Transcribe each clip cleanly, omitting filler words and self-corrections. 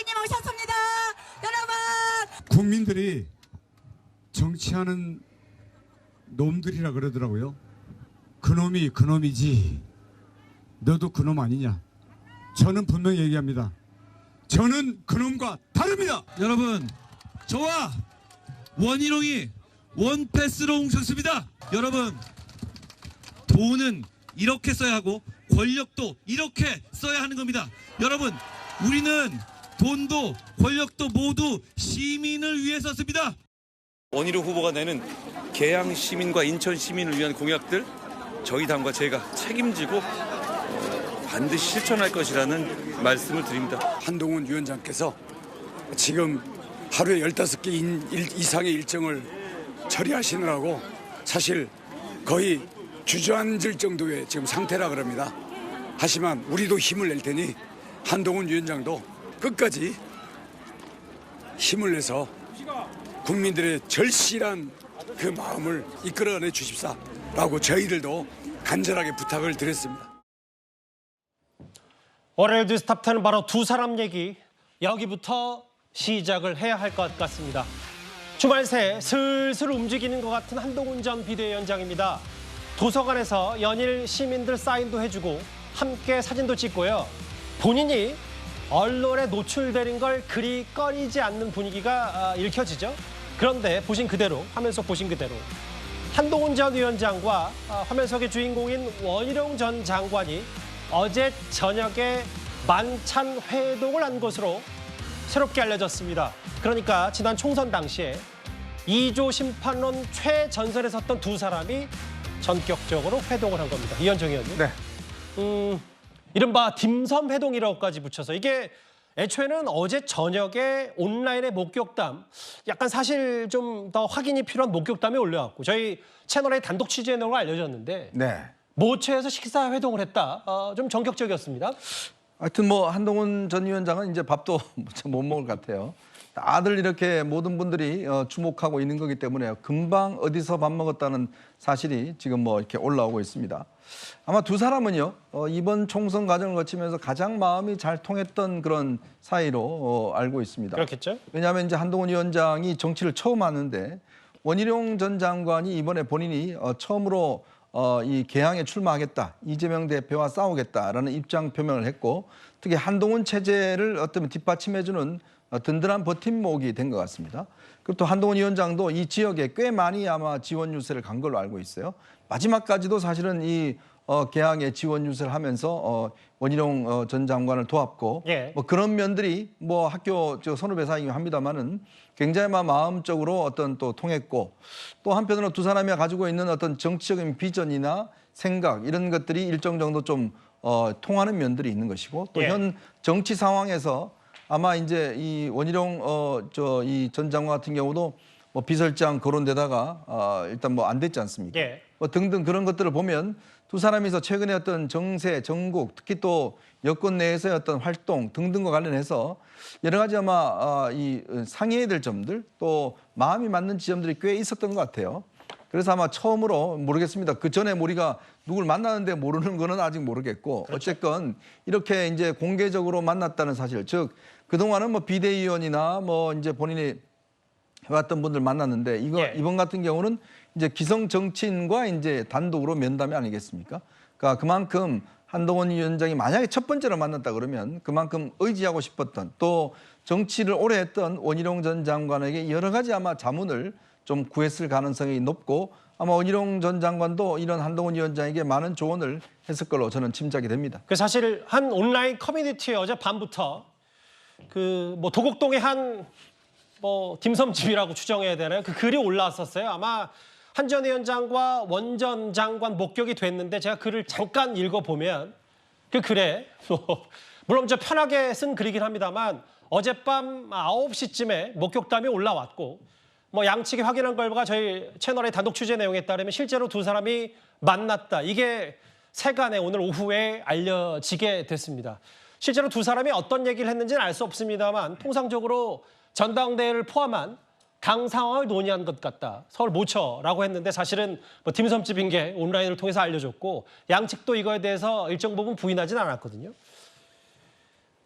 위원장님 오셨습니다. 여러분. 국민들이 정치하는 놈들이라 그러더라고요. 그놈이 그놈이지 너도 그놈 아니냐. 저는 분명히 얘기합니다. 저는 그놈과 다릅니다. 여러분, 저와 원희룡이 원패스로 뭉쳤습니다. 여러분, 돈은 이렇게 써야 하고 권력도 이렇게 써야 하는 겁니다. 여러분, 우리는 돈도 권력도 모두 시민을 위해서 씁니다. 원희룡 후보가 내는 계양 시민과 인천 시민을 위한 공약들 저희 당과 제가 책임지고 반드시 실천할 것이라는 말씀을 드립니다. 한동훈 위원장께서 지금 하루에 15개 이상의 일정을 처리하시느라고 사실 거의 주저앉을 정도의 지금 상태라 그럽니다. 하지만 우리도 힘을 낼 테니 한동훈 위원장도 끝까지 힘을 내서 국민들의 절실한 그 마음을 이끌어내 주십사라고 저희들도 간절하게 부탁을 드렸습니다. 월요일 뉴스탑10은 바로 두 사람 얘기, 여기부터 시작을 해야 할 것 같습니다. 주말 새 슬슬 움직이는 것 같은 한동훈 전 비대위원장입니다. 도서관에서 연일 시민들 사인도 해주고 함께 사진도 찍고요. 본인이 언론에 노출되는 걸 그리 꺼리지 않는 분위기가 읽혀지죠. 그런데 보신 그대로, 화면 속 보신 그대로 한동훈 전 위원장과 화면 속의 주인공인 원희룡 전 장관이 어제 저녁에 만찬 회동을 한 것으로 새롭게 알려졌습니다. 그러니까 지난 총선 당시에 2조 심판론 최전선에 섰던 두 사람이 전격적으로 회동을 한 겁니다. 이현정 의원님. 네. 이른바 딤섬 회동이라고까지 붙여서 이게 애초에는 어제 저녁에 온라인의 목격담, 약간 사실 좀 더 확인이 필요한 목격담이 올려왔고 저희 채널에 단독 취재 내용을 알려졌는데 네. 모처에서 식사 회동을 했다. 좀 전격적이었습니다. 하여튼 뭐 한동훈 전 위원장은 이제 밥도 못 먹을 것 같아요. 다들 이렇게 모든 분들이 주목하고 있는 거기 때문에 금방 어디서 밥 먹었다는 사실이 지금 뭐 이렇게 올라오고 있습니다. 아마 두 사람은요, 이번 총선 과정을 거치면서 가장 마음이 잘 통했던 그런 사이로 알고 있습니다. 그렇겠죠? 왜냐하면 이제 한동훈 위원장이 정치를 처음 하는데 원희룡 전 장관이 이번에 본인이 처음으로 이 개항에 출마하겠다, 이재명 대표와 싸우겠다라는 입장 표명을 했고 특히 한동훈 체제를 어떤 뒷받침해주는 든든한 버팀목이 된 것 같습니다. 그리고 또 한동훈 위원장도 이 지역에 꽤 많이 아마 지원 유세를 간 걸로 알고 있어요. 마지막까지도 사실은 이 개항에 지원 유세를 하면서 원희룡 전 장관을 도왔고 예. 뭐 그런 면들이 뭐 학교 선후배사이긴 합니다만은 굉장히 마음적으로 어떤 또 통했고 또 한편으로 두 사람이 가지고 있는 어떤 정치적인 비전이나 생각 이런 것들이 일정 정도 좀 통하는 면들이 있는 것이고 또 현 정치 상황에서 아마 이제 이 원희룡 이 전 장관 같은 경우도 뭐 비서실장 거론되다가 일단 뭐 안 됐지 않습니까? 예. 뭐 등등 그런 것들을 보면 두 사람이서 최근에 어떤 정세, 정국, 특히 또 여권 내에서의 어떤 활동 등등과 관련해서 여러 가지 아마 이 상의해야 될 점들 또 마음이 맞는 지점들이 꽤 있었던 것 같아요. 그래서 아마 처음으로 모르겠습니다. 그 전에 우리가 누굴 만나는데 모르는 거는 아직 모르겠고 그렇죠. 어쨌건 이렇게 이제 공개적으로 만났다는 사실, 즉 그동안은 뭐 비대위원이나 뭐 이제 본인이 해왔던 분들 만났는데 이번 같은 경우는 이제 기성 정치인과 이제 단독으로 면담이 아니겠습니까? 그러니까 그만큼 한동훈 위원장이 만약에 첫 번째로 만났다 그러면 그만큼 의지하고 싶었던 또 정치를 오래 했던 원희룡 전 장관에게 여러 가지 아마 자문을 좀 구했을 가능성이 높고 아마 원희룡 전 장관도 이런 한동훈 위원장에게 많은 조언을 했을 걸로 저는 짐작이 됩니다. 그 사실 한 온라인 커뮤니티에 어제 밤부터 그 뭐 도곡동의 한 뭐 딤섬집이라고 추정해야 되나요? 그 글이 올라왔었어요. 아마 한 전 위원장과 원 전 장관 목격이 됐는데 제가 글을 잠깐 읽어보면 그 글에 물론 좀 편하게 쓴 글이긴 합니다만 어젯밤 9시쯤에 목격담이 올라왔고 뭐 양측이 확인한 결과 저희 채널의 단독 취재 내용에 따르면 실제로 두 사람이 만났다. 이게 세간에 오늘 오후에 알려지게 됐습니다. 실제로 두 사람이 어떤 얘기를 했는지는 알 수 없습니다만 통상적으로 전당대회를 포함한 당 상황을 논의한 것 같다. 서울 모처라고 했는데 사실은 뭐 딤섬집인 게 온라인을 통해서 알려졌고 양측도 이거에 대해서 일정 부분 부인하진 않았거든요.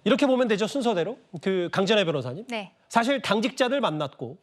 이렇게 보면 되죠, 순서대로. 그 강전혜 변호사님. 네. 사실 당직자들 만났고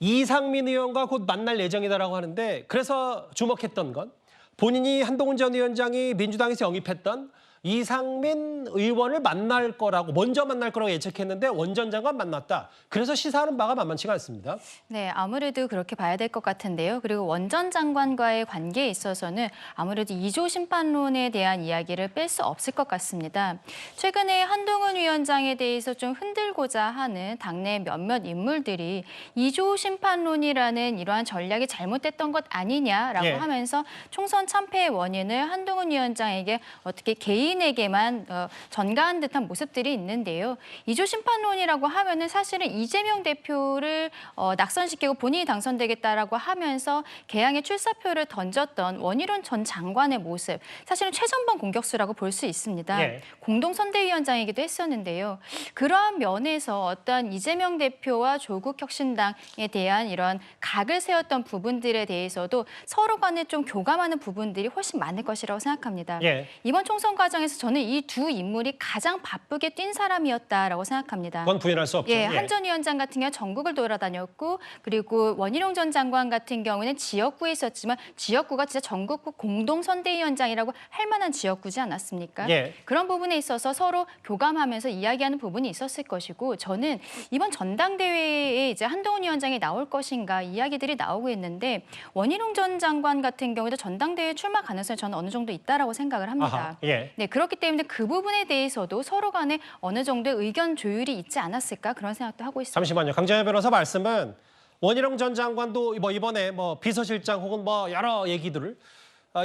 이상민 의원과 곧 만날 예정이다라고 하는데 그래서 주목했던 건 본인이 한동훈 전 위원장이 민주당에서 영입했던 이상민 의원을 만날 거라고 먼저 만날 거라고 예측했는데 원 전 장관 만났다. 그래서 시사하는 바가 만만치가 않습니다. 네, 아무래도 그렇게 봐야 될 것 같은데요. 그리고 원 전 장관과의 관계에 있어서는 아무래도 2조 심판론에 대한 이야기를 뺄 수 없을 것 같습니다. 최근에 한동훈 위원장에 대해서 좀 흔들고자 하는 당내 몇몇 인물들이 2조 심판론이라는 이러한 전략이 잘못됐던 것 아니냐라고 예. 하면서 총선 참패의 원인을 한동훈 위원장에게 어떻게 개인에게만 전가한 듯한 모습들이 있는데요. 2조 심판론이라고 하면은 사실은 이재명 대표를 낙선시키고 본인이 당선되겠다라고 하면서 개항의 출사표를 던졌던 원희룡 전 장관의 모습, 사실은 최전방 공격수라고 볼 수 있습니다. 예. 공동선대위원장이기도 했었는데요. 그러한 면에서 어떤 이재명 대표와 조국 혁신당에 대한 이런 각을 세웠던 부분들에 대해서도 서로 간에 좀 교감하는 부분들이 훨씬 많을 것이라고 생각합니다. 예. 이번 총선 과정에서 저는 이 두 인물이 가장 바쁘게 뛴 사람이었다라고 생각합니다. 그건 부인할 수 없죠. 예, 한 전 위원장 같은 경우 전국을 돌아다녔고 그리고 원희룡 전 장관 같은 경우는 지역구에 있었지만 지역구가 진짜 전국구 공동선대위원장이라고 할 만한 지역구지 않았습니까? 예. 그런 부분에 있어서 서로 교감하면서 이야기하는 부분이 있었을 것이고 저는 이번 전당대회에 이제 한동훈 위원장이 나올 것인가 이야기들이 나오고 있는데 원희룡 전 장관 같은 경우도 전당대회 출마 가능성이 저는 어느 정도 있다라고 생각을 합니다. 아하, 예. 네, 그렇기 때문에 그 부분에 대해서도 서로 간에 어느 정도의 의견 조율이 있지 않았을까 그런 생각도 하고 있습니다. 잠시만요. 강전혜 변호사 말씀은 원희룡 전 장관도 뭐 이번에 뭐 비서실장 혹은 뭐 여러 얘기들을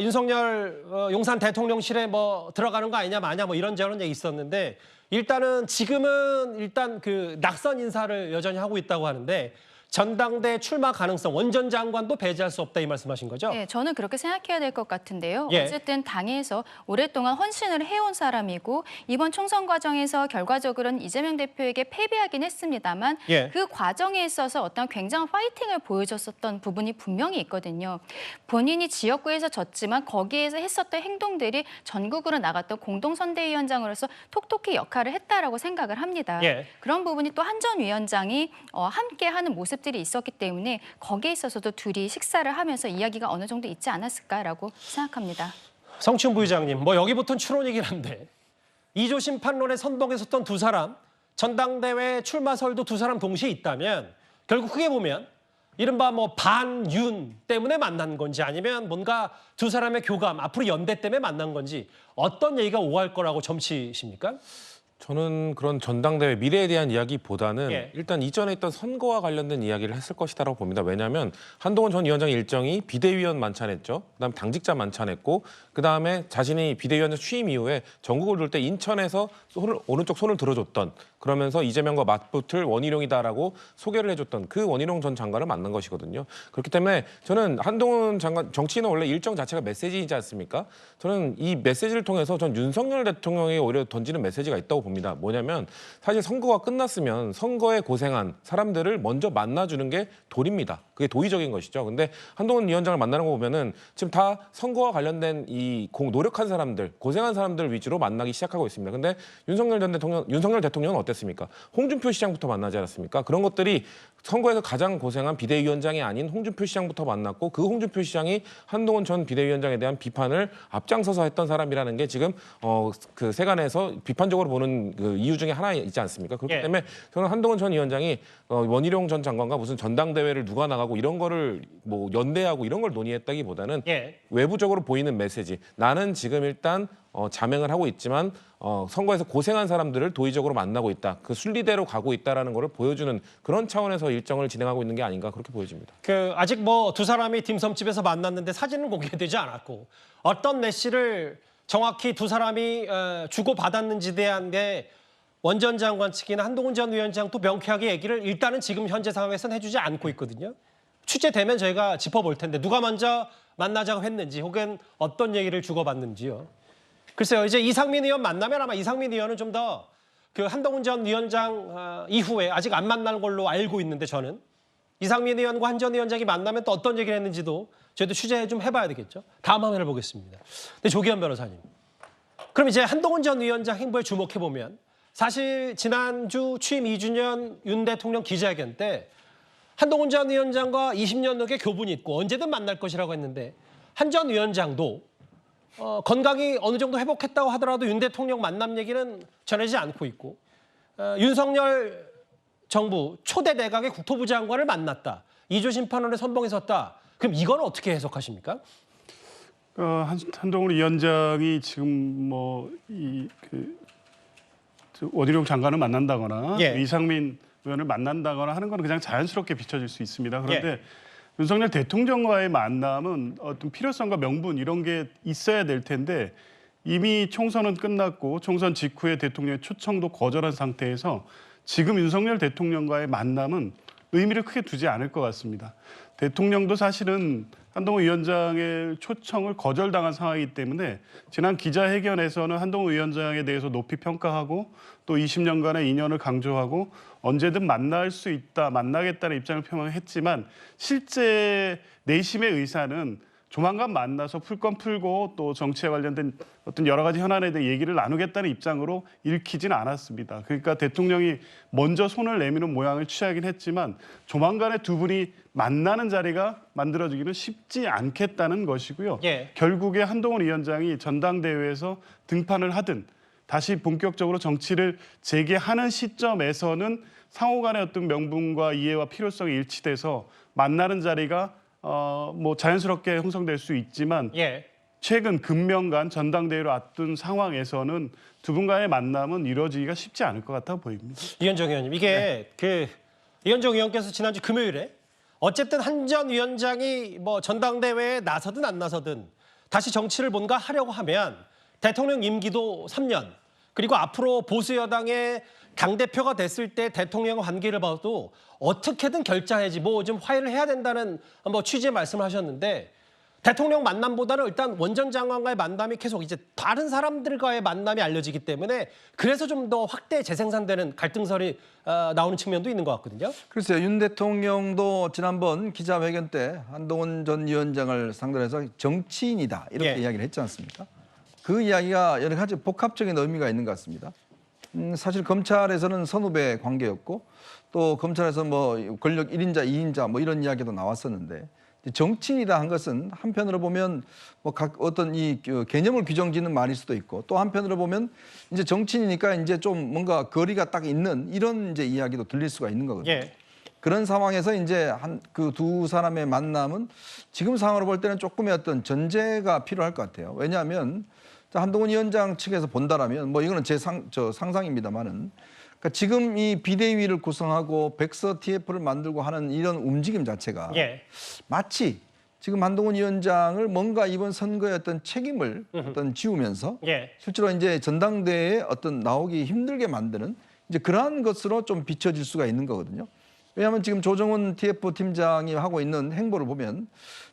윤석열 용산 대통령실에 뭐 들어가는 거 아니냐 마냐 뭐 이런저런 얘기 있었는데 일단은 지금은 일단 그 낙선 인사를 여전히 하고 있다고 하는데 전당대 출마 가능성 원전 장관도 배제할 수 없다 이 말씀하신 거죠? 네, 저는 그렇게 생각해야 될 것 같은데요. 예. 어쨌든 당에서 오랫동안 헌신을 해온 사람이고 이번 총선 과정에서 결과적으로는 이재명 대표에게 패배하긴 했습니다만 예. 그 과정에 있어서 어떤 굉장한 파이팅을 보여줬었던 부분이 분명히 있거든요. 본인이 지역구에서 졌지만 거기에서 했었던 행동들이 전국으로 나갔던 공동선대위원장으로서 톡톡히 역할을 했다라고 생각을 합니다. 예. 그런 부분이 또 한 전 위원장이 함께하는 모습들이 있었기 때문에 거기에 있어서도 둘이 식사를 하면서 이야기가 어느 정도 있지 않았을까라고 생각합니다. 성춘 부의장님, 뭐 여기부터는 추론이긴 한데 2조 심판론에 선동에 섰던 두 사람, 전당대회 출마설도 두 사람 동시에 있다면 결국 크게 보면 이른바 뭐 반윤 때문에 만난 건지 아니면 뭔가 두 사람의 교감, 앞으로 연대 때문에 만난 건지 어떤 얘기가 오갈 거라고 점치십니까? 저는 그런 전당대회 미래에 대한 이야기보다는 예. 일단 이전에 있던 선거와 관련된 이야기를 했을 것이라고 봅니다. 왜냐하면 한동훈 전 위원장의 일정이 비대위원 만찬했죠. 그다음 당직자 만찬했고 그다음에 자신이 비대위원장 취임 이후에 전국을 돌 때 인천에서 오른쪽 손을 들어줬던 그러면서 이재명과 맞붙을 원희룡이다라고 소개를 해줬던 그 원희룡 전 장관을 만난 것이거든요. 그렇기 때문에 저는 한동훈 장관 정치인은 원래 일정 자체가 메시지이지 않습니까? 저는 이 메시지를 통해서 전 윤석열 대통령이 오히려 던지는 메시지가 있다고 봅니다. 뭐냐면 사실 선거가 끝났으면 선거에 고생한 사람들을 먼저 만나주는 게 도리입니다. 그게 도의적인 것이죠. 근데 한동훈 위원장을 만나는 거 보면은 지금 다 선거와 관련된 이 노력한 사람들, 고생한 사람들 위주로 만나기 시작하고 있습니다. 근데 윤석열 대통령은 어땠습니까? 홍준표 시장부터 만나지 않았습니까? 그런 것들이 선거에서 가장 고생한 비대위원장이 아닌 홍준표 시장부터 만났고 그 홍준표 시장이 한동훈 전 비대위원장에 대한 비판을 앞장서서 했던 사람이라는 게 지금 그 세간에서 비판적으로 보는 그 이유 중에 하나 있지 않습니까? 그렇기 예. 때문에 저는 한동훈 전 위원장이 원희룡 전 장관과 무슨 전당대회를 누가 나가고 이런 거를 뭐 연대하고 이런 걸 논의했다기보다는 예. 외부적으로 보이는 메시지. 나는 지금 일단 자명을 하고 있지만 선거에서 고생한 사람들을 도의적으로 만나고 있다. 그 순리대로 가고 있다라는 것을 보여주는 그런 차원에서 일정을 진행하고 있는 게 아닌가 그렇게 보여집니다. 그 아직 뭐 두 사람이 딤섬집에서 만났는데 사진은 공개되지 않았고 어떤 메시를 정확히 두 사람이 주고 받았는지에 대한 게 원전 장관 측이나 한동훈 전 위원장도 명쾌하게 얘기를 일단은 지금 현재 상황에서는 해주지 않고 있거든요. 취재되면 저희가 짚어볼 텐데 누가 먼저 만나자고 했는지 혹은 어떤 얘기를 주고받는지요. 글쎄요, 이제 이상민 의원 만나면 아마 이상민 의원은 좀 더 그 한동훈 전 위원장 이후에 아직 안 만날 걸로 알고 있는데 저는 이상민 의원과 한 전 위원장이 만나면 또 어떤 얘기를 했는지도 저희도 취재 좀 해봐야 되겠죠. 다음 화면을 보겠습니다. 근데 조기현 변호사님, 그럼 이제 한동훈 전 위원장 행보에 주목해보면 사실 지난주 취임 2주년 윤 대통령 기자회견 때 한동훈 전 위원장과 20년 넘게 교분이 있고 언제든 만날 것이라고 했는데 한 전 위원장도 건강이 어느 정도 회복했다고 하더라도 윤 대통령 만남 얘기는 전해지지 않고 있고 윤석열 정부 초대 내각의 국토부 장관을 만났다. 이조 심판원의 선봉에 섰다. 그럼 이건 어떻게 해석하십니까? 한동훈 위원장이 지금 원희룡 장관을 만난다거나 예. 이상민 의원을 만난다거나 하는 건 그냥 자연스럽게 비춰질 수 있습니다. 그런데 예. 윤석열 대통령과의 만남은 어떤 필요성과 명분 이런 게 있어야 될 텐데 이미 총선은 끝났고 총선 직후에 대통령의 초청도 거절한 상태에서 지금 윤석열 대통령과의 만남은 의미를 크게 두지 않을 것 같습니다. 대통령도 사실은 한동훈 위원장의 초청을 거절당한 상황이기 때문에 지난 기자회견에서는 한동훈 위원장에 대해서 높이 평가하고 또 20년간의 인연을 강조하고 언제든 만날 수 있다, 만나겠다는 입장을 표명했지만 실제 내심의 의사는 조만간 만나서 풀 건 풀고 또 정치에 관련된 어떤 여러 가지 현안에 대해 얘기를 나누겠다는 입장으로 읽히진 않았습니다. 그러니까 대통령이 먼저 손을 내미는 모양을 취하긴 했지만 조만간에 두 분이 만나는 자리가 만들어지기는 쉽지 않겠다는 것이고요. 예. 결국에 한동훈 위원장이 전당대회에서 등판을 하든 다시 본격적으로 정치를 재개하는 시점에서는 상호 간의 어떤 명분과 이해와 필요성이 일치돼서 만나는 자리가 자연스럽게 형성될 수 있지만 예. 최근 근명간 전당대회를 앞둔 상황에서는 두 분 간의 만남은 이루어지기가 쉽지 않을 것 같아 보입니다. 이현정 의원님, 이게 이현정 의원께서 지난주 금요일에 어쨌든 한 전 위원장이 전당대회에 나서든 안 나서든 다시 정치를 뭔가 하려고 하면 대통령 임기도 3년 그리고 앞으로 보수 여당의 당대표가 됐을 때 대통령과 관계를 봐도 어떻게든 결자해지 좀 화해를 해야 된다는 취지의 말씀을 하셨는데 대통령 만남보다는 일단 원전 장관과의 만남이 계속 이제 다른 사람들과의 만남이 알려지기 때문에 그래서 좀 더 확대 재생산되는 갈등설이 나오는 측면도 있는 것 같거든요. 글쎄요. 윤 대통령도 지난번 기자회견 때 한동훈 전 위원장을 상대로 해서 정치인이다 이렇게 예. 이야기를 했지 않습니까? 그 이야기가 여러 가지 복합적인 의미가 있는 것 같습니다. 사실 검찰에서는 선후배 관계였고 또 검찰에서 권력 1인자, 2인자 이런 이야기도 나왔었는데 정치인이다 한 것은 한편으로 보면 어떤 개념을 규정짓는 말일 수도 있고 또 한편으로 보면 이제 정치인이니까 이제 좀 뭔가 거리가 딱 있는 이런 이제 이야기도 들릴 수가 있는 거거든요. 예. 그런 상황에서 이제 그 두 사람의 만남은 지금 상황으로 볼 때는 조금의 어떤 전제가 필요할 것 같아요. 왜냐하면 한동훈 위원장 측에서 본다라면 이거는 제 상상입니다만은 그러니까 지금 이 비대위를 구성하고 백서 TF를 만들고 하는 이런 움직임 자체가 예. 마치 지금 한동훈 위원장을 뭔가 이번 선거의 어떤 책임을 어떤 지우면서 예. 실제로 이제 전당대회에 어떤 나오기 힘들게 만드는 이제 그러한 것으로 좀 비춰질 수가 있는 거거든요. 왜냐하면 지금 조정훈 TF 팀장이 하고 있는 행보를 보면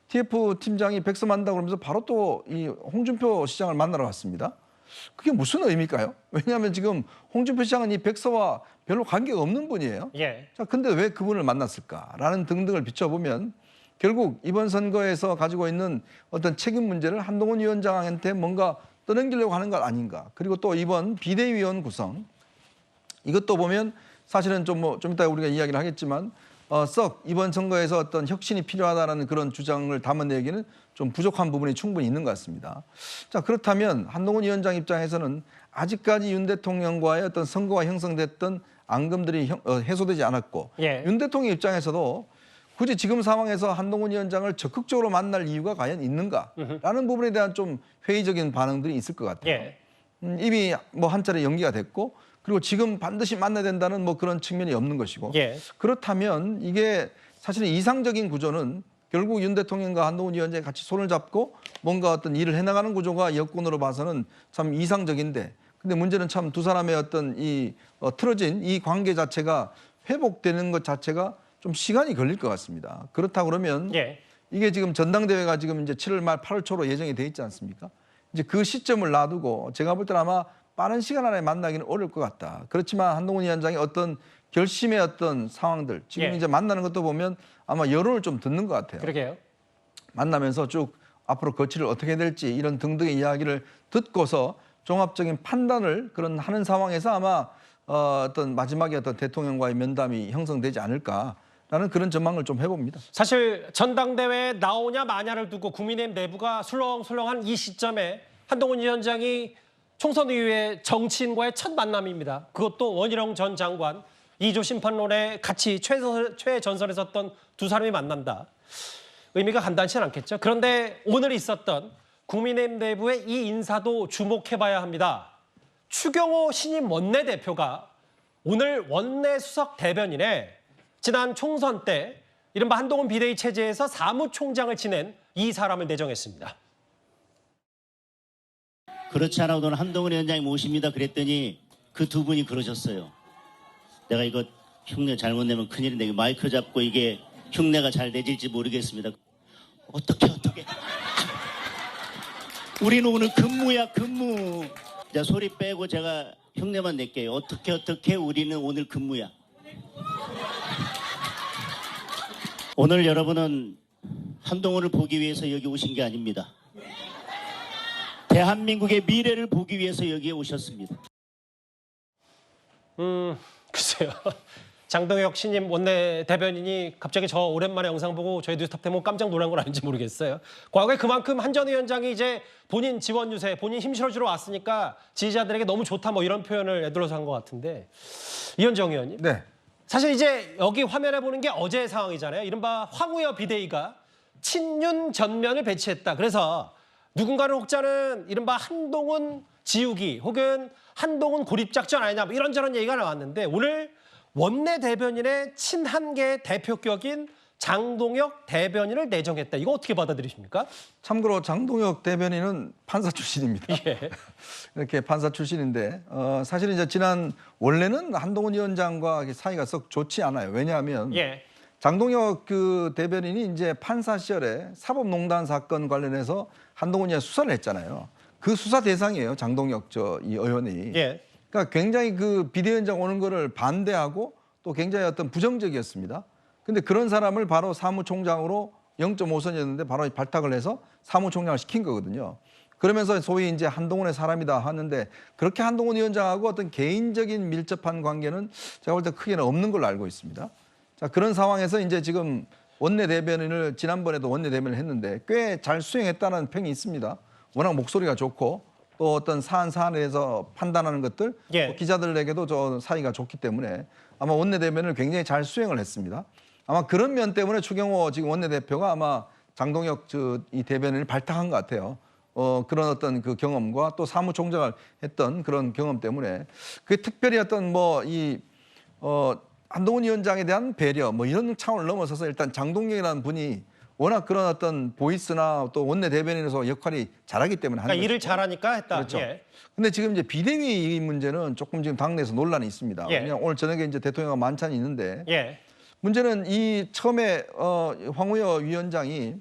TF 팀장이 백서 만든다고 그러면서 바로 또 이 홍준표 시장을 만나러 갔습니다. 그게 무슨 의미일까요? 왜냐하면 지금 홍준표 시장은 이 백서와 별로 관계가 없는 분이에요. 예. 자, 근데 왜 그분을 만났을까라는 등등을 비춰보면 결국 이번 선거에서 가지고 있는 어떤 책임 문제를 한동훈 위원장한테 뭔가 떠넘기려고 하는 것 아닌가. 그리고 또 이번 비대위원 구성 이것도 보면 사실은 좀 이따 우리가 이야기를 하겠지만 썩 이번 선거에서 어떤 혁신이 필요하다는 그런 주장을 담아내기는 좀 부족한 부분이 충분히 있는 것 같습니다. 자, 그렇다면 한동훈 위원장 입장에서는 아직까지 윤 대통령과의 어떤 선거가 형성됐던 앙금들이 해소되지 않았고 예. 윤 대통령 입장에서도 굳이 지금 상황에서 한동훈 위원장을 적극적으로 만날 이유가 과연 있는가라는 부분에 대한 좀 회의적인 반응들이 있을 것 같아요. 예. 이미 한 차례 연기가 됐고 그리고 지금 반드시 만나야 된다는 그런 측면이 없는 것이고 예. 그렇다면 이게 사실은 이상적인 구조는 결국 윤 대통령과 한동훈 위원장이 같이 손을 잡고 뭔가 어떤 일을 해나가는 구조가 여권으로 봐서는 참 이상적인데 근데 문제는 참 두 사람의 어떤 틀어진 이 관계 자체가 회복되는 것 자체가 좀 시간이 걸릴 것 같습니다. 그렇다고 그러면 예. 이게 지금 전당대회가 지금 이제 7월 말 8월 초로 예정이 돼 있지 않습니까? 이제 그 시점을 놔두고 제가 볼 때는 아마 빠른 시간 안에 만나기는 어려울 것 같다. 그렇지만 한동훈 위원장이 어떤 결심의 어떤 상황들 지금 예. 이제 만나는 것도 보면 아마 여론을 좀 듣는 것 같아요. 그러게요. 만나면서 쭉 앞으로 거취를 어떻게 될지 이런 등등의 이야기를 듣고서 종합적인 판단을 그런 하는 상황에서 아마 어떤 마지막에 어떤 대통령과의 면담이 형성되지 않을까라는 그런 전망을 좀 해봅니다. 사실 전당대회에 나오냐 마냐를 두고 국민의힘 내부가 술렁술렁한 이 시점에 한동훈 위원장이 총선 이후에 정치인과의 첫 만남입니다. 그것도 원희룡 전 장관, 2조 심판론에 같이 최전선에 섰던 두 사람이 만난다. 의미가 간단치 않겠죠. 그런데 오늘 있었던 국민의힘 내부의 이 인사도 주목해봐야 합니다. 추경호 신임 원내대표가 오늘 원내 수석 대변인에 지난 총선 때 이른바 한동훈 비대위 체제에서 사무총장을 지낸 이 사람을 내정했습니다. 그렇지 않아도 오늘 한동훈 위원장이 모십니다 그랬더니 그 두 분이 그러셨어요. 내가 이거 흉내 잘못 내면 큰일인데 이거 마이크 잡고 이게 흉내가 잘 내질지 모르겠습니다. 어떻게 우리는 오늘 근무야 근무. 자, 소리 빼고 제가 흉내만 낼게요. 어떻게 우리는 오늘 근무야. 오늘 여러분은 한동훈을 보기 위해서 여기 오신 게 아닙니다. 대한민국의 미래를 보기 위해서 여기에 오셨습니다. 글쎄요. 장동혁 신임 원내대변인이 갑자기 저 오랜만에 영상 보고 저희 뉴스탑 때문에 깜짝 놀란 건 아닌지 모르겠어요. 과거에 그만큼 한 전 위원장이 이제 본인 지원 유세, 본인 힘 실어주러 왔으니까 지지자들에게 너무 좋다 뭐 이런 표현을 애들어서 한 것 같은데 이현정 의원님. 네. 사실 이제 여기 화면에 보는 게 어제 상황이잖아요. 이른바 황우여 비대위가 친윤 전면을 배치했다. 그래서 누군가는 혹자는 이른바 한동훈 지우기 혹은 한동훈 고립작전 아니냐 뭐 이런저런 얘기가 나왔는데 오늘 원내대변인의 친한계 대표격인 장동혁 대변인을 내정했다. 이거 어떻게 받아들이십니까? 참고로 장동혁 대변인은 판사 출신입니다. 예. 이렇게 판사 출신인데 사실은 이제 지난 원래는 한동훈 위원장과 사이가 썩 좋지 않아요. 왜냐하면 예. 장동혁 그 대변인이 이제 판사 시절에 사법농단 사건 관련해서 한동훈이 수사를 했잖아요. 그 수사 대상이에요. 장동혁 이 의원이. 예. 그러니까 굉장히 그 비대위원장 오는 거를 반대하고 또 굉장히 어떤 부정적이었습니다. 근데 그런 사람을 바로 사무총장으로 0.5선이었는데 바로 발탁을 해서 사무총장을 시킨 거거든요. 그러면서 소위 이제 한동훈의 사람이다 하는데 그렇게 한동훈 위원장하고 어떤 개인적인 밀접한 관계는 제가 볼 때 크게는 없는 걸로 알고 있습니다. 자, 그런 상황에서 이제 지금 원내대변인을 지난번에도 원내대변인을 했는데 꽤 잘 수행했다는 평이 있습니다. 워낙 목소리가 좋고 또 어떤 사안에 대해서 판단하는 것들 예. 또 기자들에게도 저 사이가 좋기 때문에 아마 원내대변인을 굉장히 잘 수행을 했습니다. 아마 그런 면 때문에 추경호 지금 원내대표가 아마 장동혁 이 대변인을 발탁한 것 같아요. 그런 어떤 그 경험과 또 사무총장을 했던 그런 경험 때문에 그 특별히 어떤 한동훈 위원장에 대한 배려 뭐 이런 차원을 넘어서서 일단 장동혁이라는 분이 워낙 그런 어떤 보이스나 또 원내대변인에서 역할이 잘하기 때문에 하는 그러니까 일을 것이죠. 잘하니까 했다. 그렇죠. 예. 근데 지금 이제 비대위 이 문제는 조금 지금 당내에서 논란이 있습니다. 예. 왜냐하면 오늘 저녁에 이제 대통령과 만찬이 있는데 예. 문제는 이 처음에 황우여 위원장이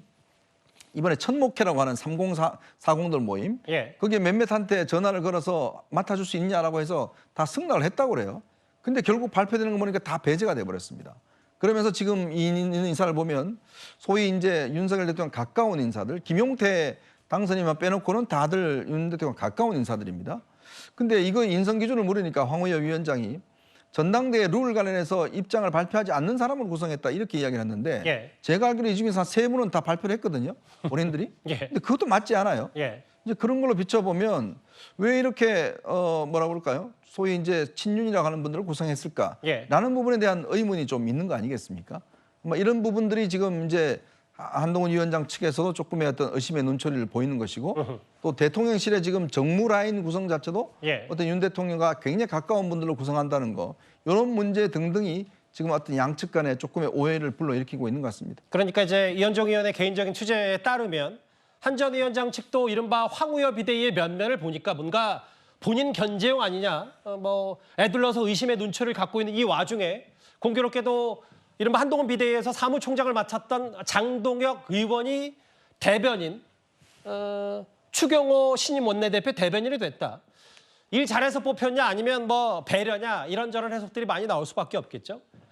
이번에 천목회라고 하는 3040들 모임 예. 거기에 몇몇한테 전화를 걸어서 맡아줄 수 있냐라고 해서 다 승낙을 했다고 그래요. 근데 결국 발표되는 거 보니까 다 배제가 돼버렸습니다. 그러면서 지금 이 인사를 보면 소위 이제 윤석열 대통령 가까운 인사들, 김용태 당선인만 빼놓고는 다들 윤 대통령 가까운 인사들입니다. 근데 이거 인선 기준을 물으니까 황우여 위원장이 전당대회 룰 관련해서 입장을 발표하지 않는 사람을 구성했다 이렇게 이야기를 했는데 예. 제가 알기로 이 중에서 한 3분은 다 발표를 했거든요. 본인들이. 예. 근데 그것도 맞지 않아요. 예. 이제 그런 걸로 비춰보면 왜 이렇게 뭐라 그럴까요? 소위 이제 친윤이라고 하는 분들을 구성했을까? 예. 라는 부분에 대한 의문이 좀 있는 거 아니겠습니까? 이런 부분들이 지금 이제 한동훈 위원장 측에서도 조금의 어떤 의심의 눈초리를 보이는 것이고 또 대통령실의 지금 정무 라인 구성 자체도 예. 어떤 윤 대통령과 굉장히 가까운 분들로 구성한다는 거 이런 문제 등등이 지금 어떤 양측 간에 조금의 오해를 불러일으키고 있는 것 같습니다. 그러니까 이제 이현정 의원의 개인적인 취재에 따르면 한 전 위원장 측도 이른바 황우여 비대위의 면면을 보니까 뭔가 본인 견제용 아니냐, 애둘러서 의심의 눈초리를 갖고 있는 이 와중에 공교롭게도 이른바 한동훈 비대위에서 사무총장을 맡았던 장동혁 의원이 대변인, 추경호 신임 원내대표 대변인이 됐다. 일 잘해서 뽑혔냐 아니면 배려냐 이런저런 해석들이 많이 나올 수밖에 없겠죠.